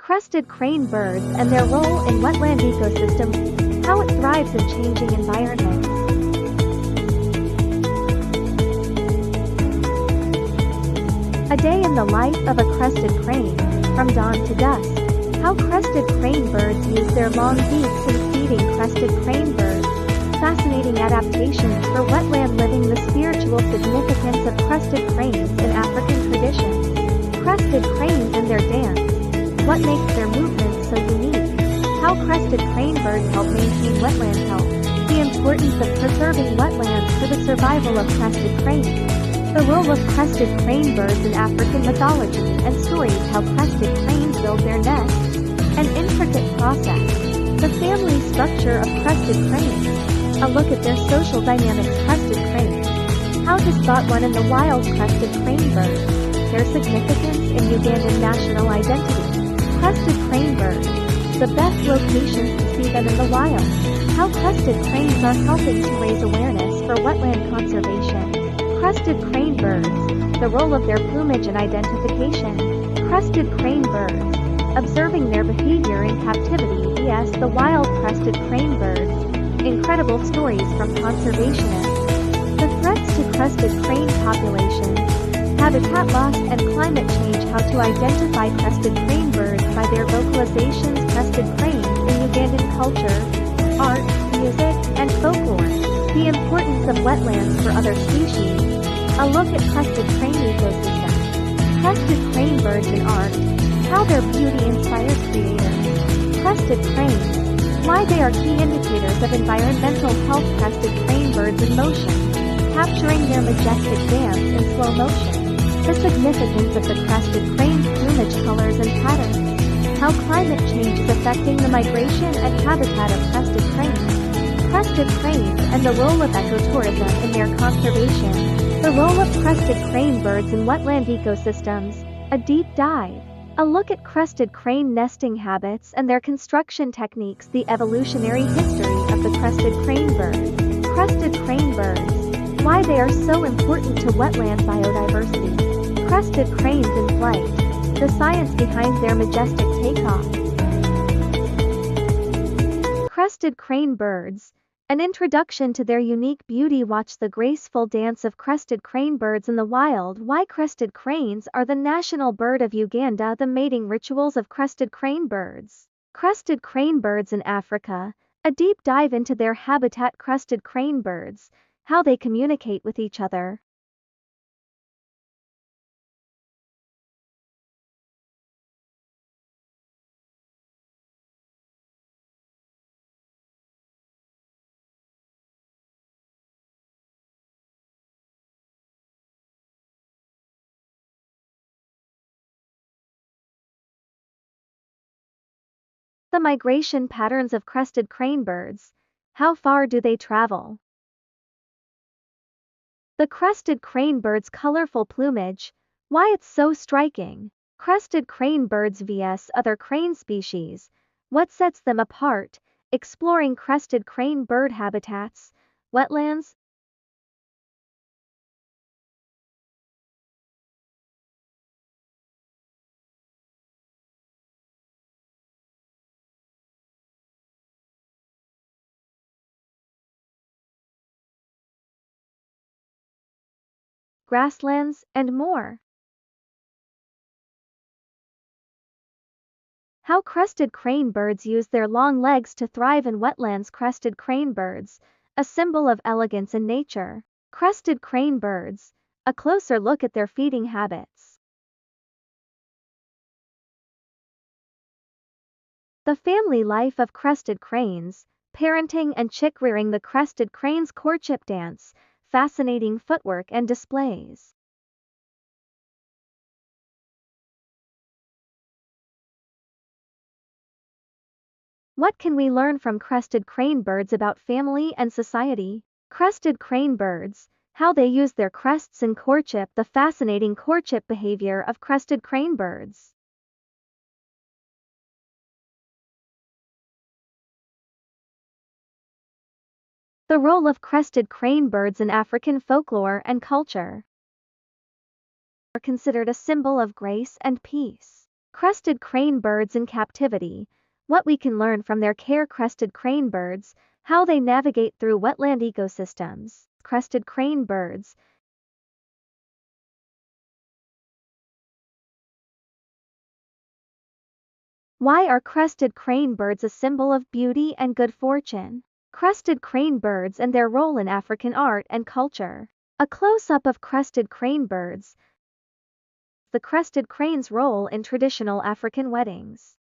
Crested crane birds and their role in wetland ecosystem, how it thrives in changing environments. A day in the life of a crested crane, from dawn to dusk. How crested crane birds use their long beaks in feeding. Crested crane birds, fascinating adaptations for wetland living. The spiritual significance of crested cranes in African traditions. Crested cranes and their dance. What makes their movements so unique? How crested crane birds help maintain wetland health. The importance of preserving wetlands for the survival of crested cranes. The role of crested crane birds in African mythology and stories. How crested cranes build their nests. An intricate process. The family structure of crested cranes. A look at their social dynamics. Crested cranes. How to spot one in the wild. Crested crane birds. Their significance in Ugandan national identity. Crested crane birds. The best locations to see them in the wild. How crested cranes are helping to raise awareness for wetland conservation. Crested crane birds. The role of their plumage and identification. Crested crane birds. Observing their behavior in captivity vs. the wild. Crested crane birds. Incredible stories from conservationists. The threats to crested crane populations. Habitat loss and climate change. How to identify crested crane birds by their vocalizations. Crested cranes in Ugandan culture, art, music, and folklore. The importance of wetlands for other species. A look at crested crane ecosystem. Crested crane birds in art. How their beauty inspires creators. Crested cranes. Why they are key indicators of environmental health. Crested crane birds in motion. Capturing their majestic dance in slow motion. The significance of the crested crane's plumage colors and patterns. How climate change is affecting the migration and habitat of crested cranes. Crested cranes and the role of ecotourism in their conservation. The role of crested crane birds in wetland ecosystems. A deep dive. A look at crested crane nesting habits and their construction techniques. The evolutionary history of the crested crane bird. Crested crane birds. Why they are so important to wetland biodiversity. Crested cranes in flight. The science behind their majestic takeoff. Crested crane birds. An introduction to their unique beauty. Watch the graceful dance of crested crane birds in the wild. Why crested cranes are the national bird of Uganda. The mating rituals of crested crane birds. Crested crane birds in Africa. A deep dive into their habitat. Crested crane birds. How they communicate with each other. The migration patterns of crested crane birds. How far do they travel? The crested crane bird's colorful plumage. Why it's so striking. Crested crane birds vs. other crane species. What sets them apart? Exploring crested crane bird habitats. Wetlands. Grasslands, and more. How crested crane birds use their long legs to thrive in wetlands. Crested crane birds, a symbol of elegance in nature. Crested crane birds, a closer look at their feeding habits. The family life of crested cranes, parenting and chick rearing. The crested crane's courtship dance. Fascinating footwork and displays. What can we learn from crested crane birds about family and society? Crested crane birds, how they use their crests in courtship. The fascinating courtship behavior of crested crane birds. The role of crested crane birds in African folklore and culture. Are considered a symbol of grace and peace. Crested crane birds in captivity. What we can learn from their care. Crested crane birds, how they navigate through wetland ecosystems. Crested crane birds. Why are crested crane birds a symbol of beauty and good fortune? Crested crane birds and their role in African art and culture. A close-up of crested crane birds. The crested crane's role in traditional African weddings.